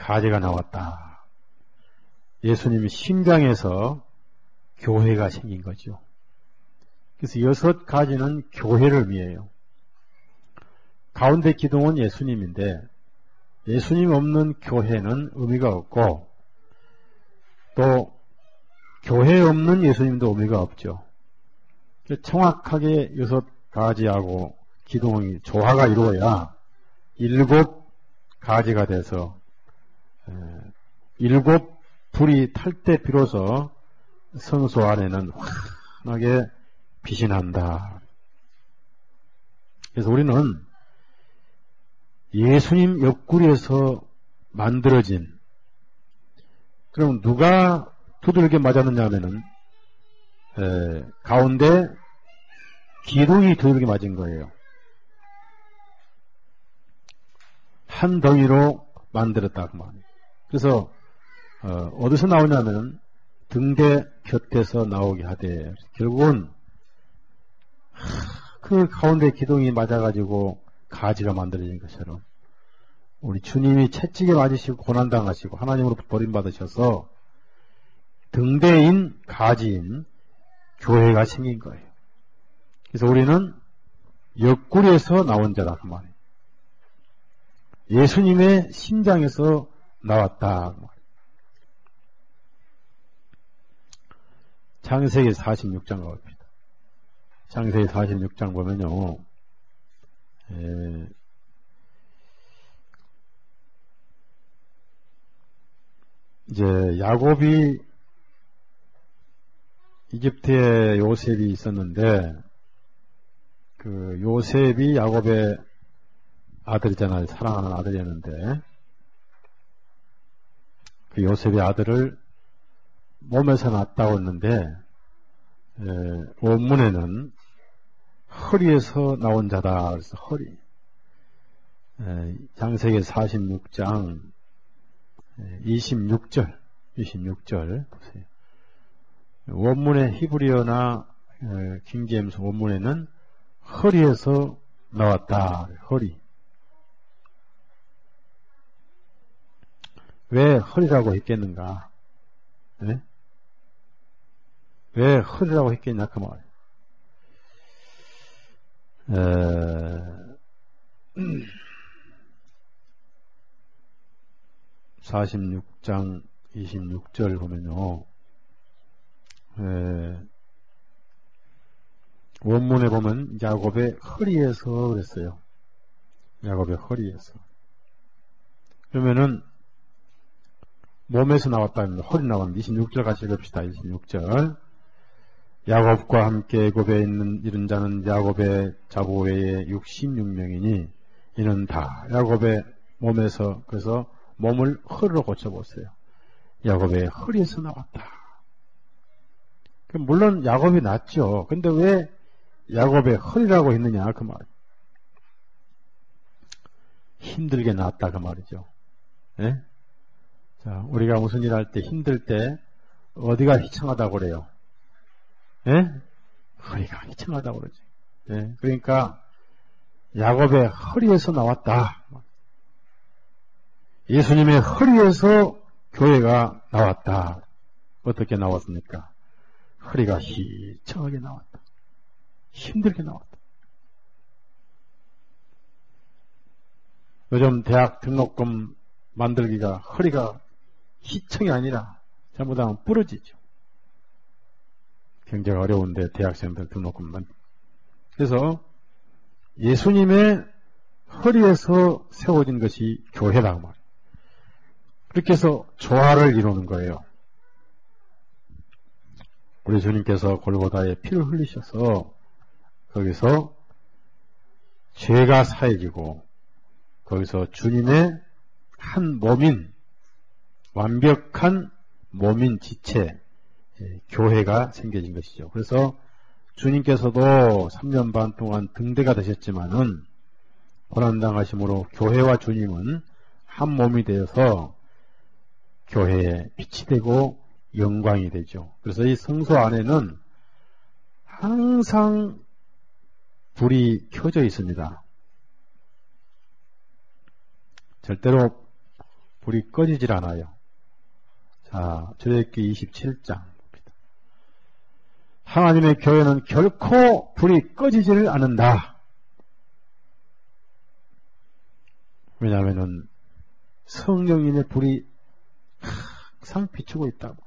가지가 나왔다. 예수님 심장에서 교회가 생긴 거죠. 그래서 6가지는 교회를 의미해요. 가운데 기둥은 예수님인데 예수님 없는 교회는 의미가 없고 또 교회 없는 예수님도 의미가 없죠. 정확하게 6가지하고 기둥이 조화가 이루어야 7가지가 돼서 7불이 탈 때 비로소 성소 안에는 환하게 빛이 난다. 그래서 우리는 예수님 옆구리에서 만들어진, 그럼 누가 두들겨 맞았느냐 하면은 가운데 기둥이 두들겨 맞은 거예요. 한 덩이로 만들었다 그 말이에요. 그래서 어디서 나오냐면 등대 곁에서 나오게 하되, 결국은 그 가운데 기둥이 맞아가지고 가지가 만들어진 것처럼 우리 주님이 채찍에 맞으시고 고난당하시고 하나님으로부터 버림받으셔서 등대인 가지인 교회가 생긴 거예요. 그래서 우리는 옆구리에서 나온 자다 그 말이에요. 예수님의 심장에서 나왔다 그 말이에요. 창세기 46장 가봅니다. 창세기 46장 보면요, 이제 야곱이 이집트에 요셉이 있었는데 그 요셉이 야곱의 아들이잖아요. 사랑하는 아들이었는데 그 요셉의 아들을 몸에서 낳았다고 했는데 원문에는 허리에서 나온 자다. 그래서 허리. 창세기 46장 26절 보세요. 원문의 히브리어나 킹제임스 원문에는 허리에서 나왔다. 허리. 왜 허리라고 했겠는가? 네? 왜 허리라고 했겠냐 그 말. 46장 26절 보면요, 원문에 보면 야곱의 허리에서 그랬어요. 야곱의 허리에서. 그러면은 몸에서 나왔다는 허리 나왔는데 26절 같이 읽읍시다. 26절. 야곱과 함께 애굽에 있는 이른 자는 야곱의 자부 외에 66명이니 이는 다 야곱의 몸에서, 그래서 몸을 허리로 고쳐보세요. 야곱의 허리에서 나왔다. 물론 야곱이 낫죠. 근데 왜 야곱의 허리라고 했느냐 그 말. 힘들게 낳았다 그 말이죠. 예? 자, 우리가 무슨 일 할 때 힘들 때 어디가 희청하다고 그래요? 예? 허리가 희청하다고 그러지. 예? 그러니까 야곱의 허리에서 나왔다. 예수님의 허리에서 교회가 나왔다. 어떻게 나왔습니까? 허리가 희청하게 나왔다. 힘들게 나왔다. 요즘 대학 등록금 만들기가 허리가 희청이 아니라 잘못하면 부러지죠. 경제가 어려운데 대학생들 등록금만. 그래서 예수님의 허리에서 세워진 것이 교회라고 말이에요. 그렇게 해서 조화를 이루는 거예요. 우리 주님께서 골고다에 피를 흘리셔서 거기서 죄가 사해지고 거기서 주님의 한 몸인, 완벽한 몸인 지체, 교회가 생겨진 것이죠. 그래서 주님께서도 3년 반 동안 등대가 되셨지만은 고난당하심으로 교회와 주님은 한 몸이 되어서 교회에 빛이 되고 영광이 되죠. 그래서 이 성소 안에는 항상 불이 켜져 있습니다. 절대로 불이 꺼지질 않아요. 자, 출애굽기 27장. 하나님의 교회는 결코 불이 꺼지지를 않는다. 왜냐하면 성령님의 불이 항상 비추고 있다고.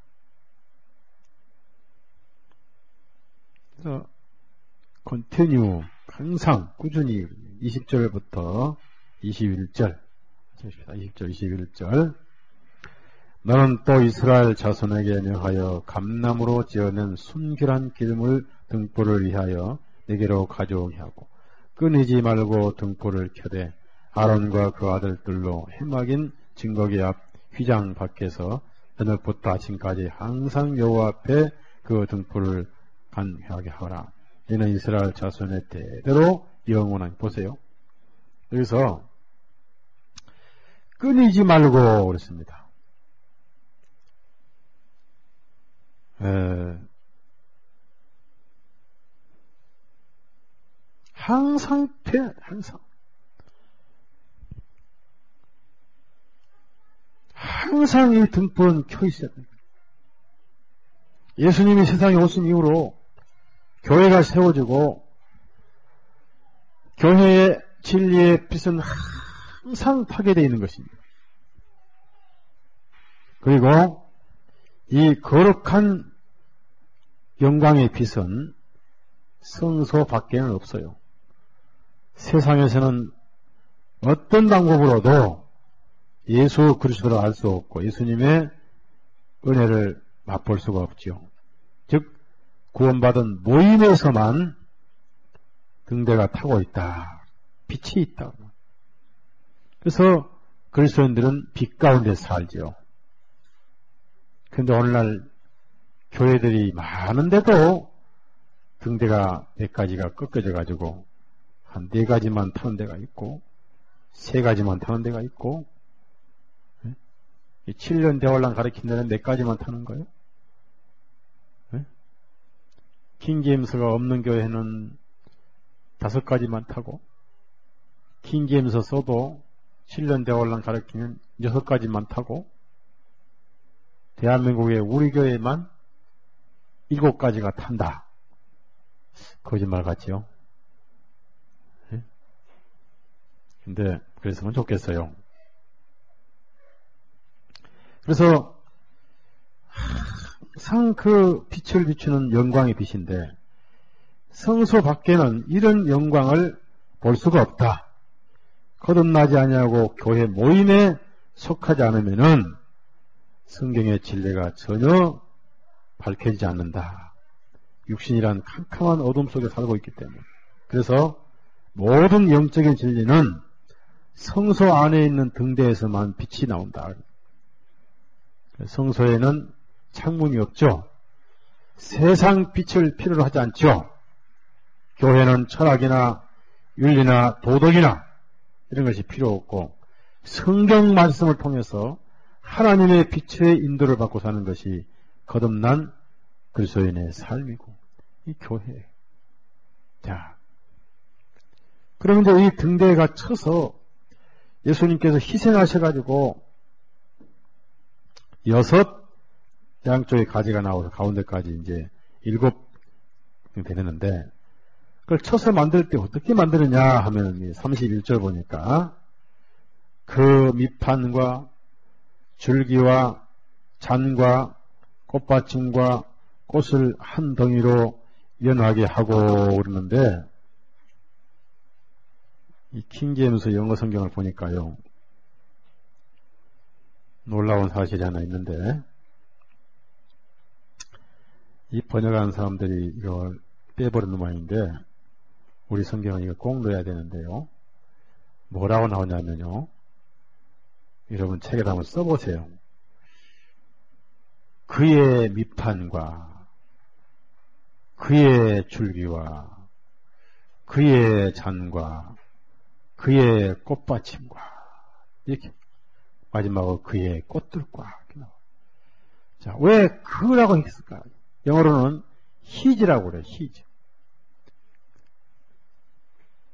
그래서 컨티뉴 항상 꾸준히 20절부터 21절 20절 21절 너는 또 이스라엘 자손에게 명하여 감나무로 지어낸 순결한 기름을 등불을 위하여 내게로 가져오게 하고 끊이지 말고 등불을 켜되 아론과 그 아들들로 해막인 증거기 앞 휘장 밖에서 저녁부터 아침까지 항상 여호와 앞에 그 등불을 간회하게 하라. 이는 이스라엘 자손의 대대로 영원한. 보세요. 여기서 끊이지 말고 그랬습니다. 항상 항상 이 등불은 켜 있어야 됩니다. 예수님이 세상에 오신 이후로 교회가 세워지고 교회의 진리의 빛은 항상 파괴되어 있는 것입니다. 그리고 이 거룩한 영광의 빛은 성소 밖에는 없어요. 세상에서는 어떤 방법으로도 예수 그리스도를 알 수 없고 예수님의 은혜를 맛볼 수가 없죠. 즉 구원받은 모임에서만 등대가 타고 있다. 빛이 있다. 그래서 그리스도인들은 빛 가운데 살죠. 그런데 오늘날 교회들이 많은데도 등대가 몇 가지가 꺾여져 가지고 한 4가지만 타는 데가 있고 3가지만 타는 데가 있고 7년 대환란 가르친 데는 4가지만 타는 거예요. 킹제임스가 없는 교회는 5가지만 타고 킹제임스 써도 7년 대환란 가르치는 6가지만 타고 대한민국의 우리 교회만 7가지가 탄다. 거짓말 같지요? 근데 그랬으면 좋겠어요. 그래서 항상 그 빛을 비추는 영광의 빛인데 성소 밖에는 이런 영광을 볼 수가 없다. 거듭나지 아니하고 교회 모임에 속하지 않으면은 성경의 진리가 전혀 밝혀지지 않는다. 육신이란 캄캄한 어둠 속에 살고 있기 때문에. 그래서 모든 영적인 진리는 성소 안에 있는 등대에서만 빛이 나온다. 성소에는 창문이 없죠. 세상 빛을 필요로 하지 않죠. 교회는 철학이나 윤리나 도덕이나 이런 것이 필요 없고 성경 말씀을 통해서 하나님의 빛의 인도를 받고 사는 것이 거듭난 그리스도인의 삶이고 이 교회. 자, 그러면 이제 이 등대가 쳐서 예수님께서 희생하셔가지고 6 양쪽에 가지가 나와서 가운데까지 이제 7 되는데 그걸 쳐서 만들 때 어떻게 만드느냐 하면 31절 보니까 그 밑판과 줄기와 잔과 꽃받침과 꽃을 한 덩이로 연하게 하고 그러는데 이 킹제임스 영어 성경을 보니까요 놀라운 사실이 하나 있는데 이 번역하는 사람들이 이걸 빼버리는 모양인데 우리 성경은 이거 꼭 넣어야 되는데요. 뭐라고 나오냐면요. 여러분 책에다 한번 써보세요. 그의 밑판과 그의 줄기와 그의 잔과 그의 꽃받침과 이렇게 마지막으로 그의 꽃들과 자, 왜 그라고 했을까? 영어로는 his라고 그래요. his.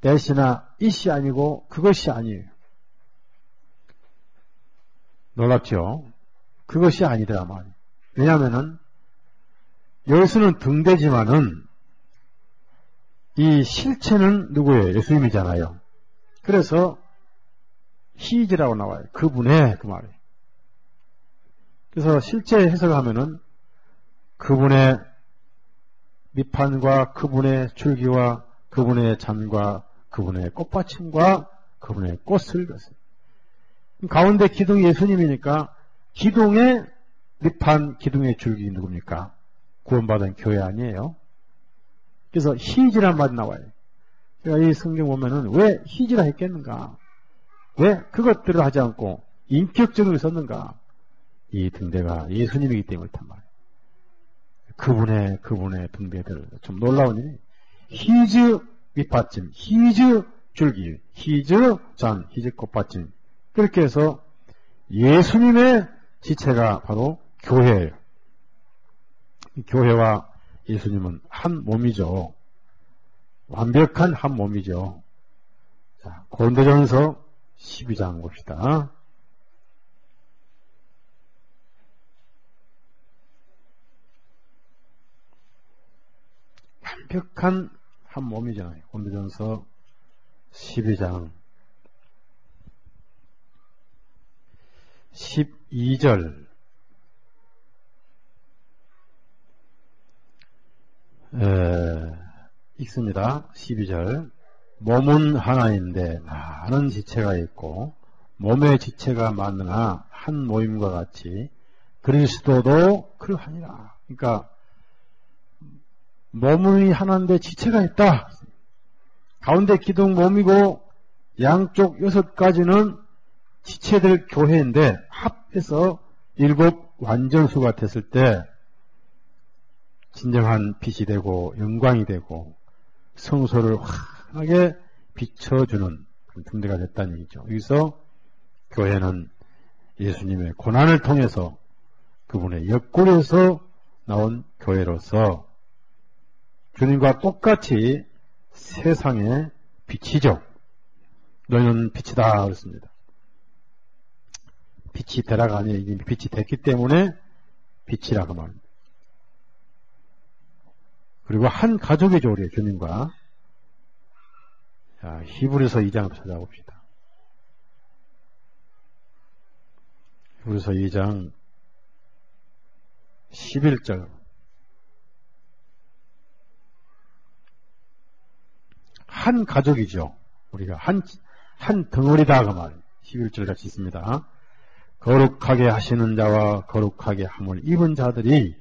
that이나 it이 아니고 그것이 아니에요. 놀랍죠? 그것이 아니더라 말이에요. 왜냐하면은 여기서는 등대지만은 이 실체는 누구예요? 예수님이잖아요. 그래서 히이즈라고 나와요. 그분의 그 말이에요. 그래서 실제 해석을 하면은 그분의 밑판과 그분의 줄기와 그분의 잔과 그분의 꽃받침과 그분의 꽃을 그었어요. 가운데 기둥이 예수님이니까 기둥의 밑판, 기둥의 줄기 누굽니까? 구원받은 교회 아니에요? 그래서 히지란 말이 나와요. 제가 이 성경 보면은 왜 히지라 했겠는가? 왜 그것들을 하지 않고 인격적으로 썼는가? 이 등대가 예수님이기 때문에 그렇단 말이에요. 그분의 등대들. 좀 놀라운 일이 히즈 밑받침, 히즈 줄기, 히즈 잔, 히즈 꽃받침. 그렇게 해서 예수님의 지체가 바로 교회예요. 교회와 예수님은 한 몸이죠. 완벽한 한 몸이죠. 자, 고린도전서 12장 봅시다. 완벽한 한 몸이잖아요. 고린도전서 12장 12절 읽습니다. 12절 몸은 하나인데 많은 지체가 있고 몸의 지체가 많으나 한 모임과 같이 그리스도도 그러하니라. 그러니까 몸이 하나인데 지체가 있다. 가운데 기둥 몸이고 양쪽 6가지는 지체들 교회인데 합해서 7 완전수가 됐을 때 진정한 빛이 되고 영광이 되고 성소를 환하게 비춰주는 그런 등대가 됐다는 얘기죠. 여기서 교회는 예수님의 고난을 통해서 그분의 옆구리에서 나온 교회로서 주님과 똑같이 세상의 빛이죠. 너희는 빛이다 그랬습니다. 빛이 되라가 아니라 이미 빛이 됐기 때문에 빛이라고 말합니다. 그리고 한 가족이죠, 우리 주님과. 자, 히브리서 2장을 찾아봅시다. 히브리서 2장 11절. 한 가족이죠. 우리가 한 덩어리다 그 말. 11절 같이 있습니다. 거룩하게 하시는 자와 거룩하게 함을 입은 자들이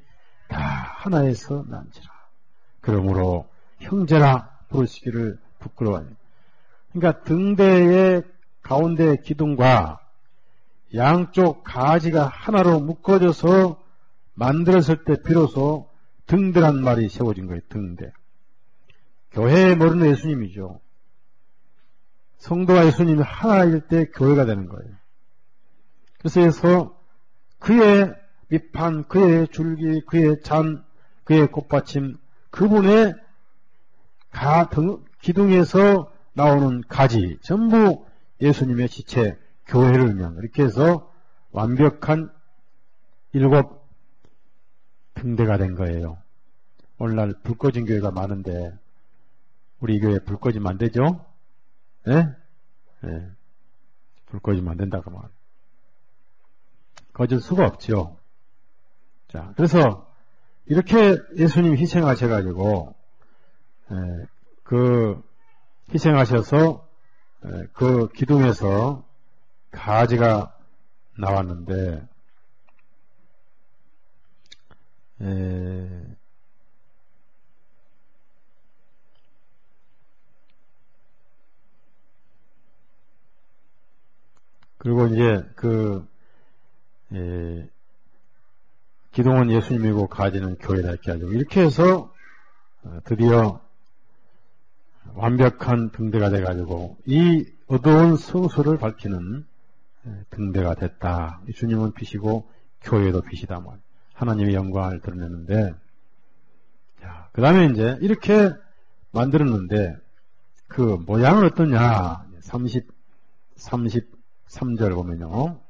다 하나에서 난지라. 그러므로 형제라 부르시기를 부끄러워하니. 그러니까 등대의 가운데 기둥과 양쪽 가지가 하나로 묶어져서 만들었을 때 비로소 등대란 말이 세워진 거예요. 등대. 교회의 머리는 예수님이죠. 성도와 예수님이 하나일 때 교회가 되는 거예요. 그래서 그의 밑판, 그의 줄기, 그의 잔, 그의 꽃받침, 그분의 기둥에서 나오는 가지, 전부 예수님의 지체, 교회를 의미합니다. 이렇게 해서 완벽한 7 등대가 된 거예요. 오늘날 불 꺼진 교회가 많은데 우리 교회 불 꺼지면 안 되죠? 네? 네. 불 꺼지면 안 된다고 말. 꺼질 수가 없죠. 자, 그래서 이렇게 예수님이 희생하셔가지고 희생하셔서 그 기둥에서 가지가 나왔는데 그리고 이제 기둥은 예수님이고 가지는 교회다 이렇게 하죠. 이렇게 해서 드디어 완벽한 등대가 돼가지고 이 어두운 성소를 밝히는 등대가 됐다. 주님은 빛이고 교회도 빛이다. 하나님의 영광을 드러내는데, 그 다음에 이제 이렇게 만들었는데 그 모양은 어떠냐? 33절 보면요.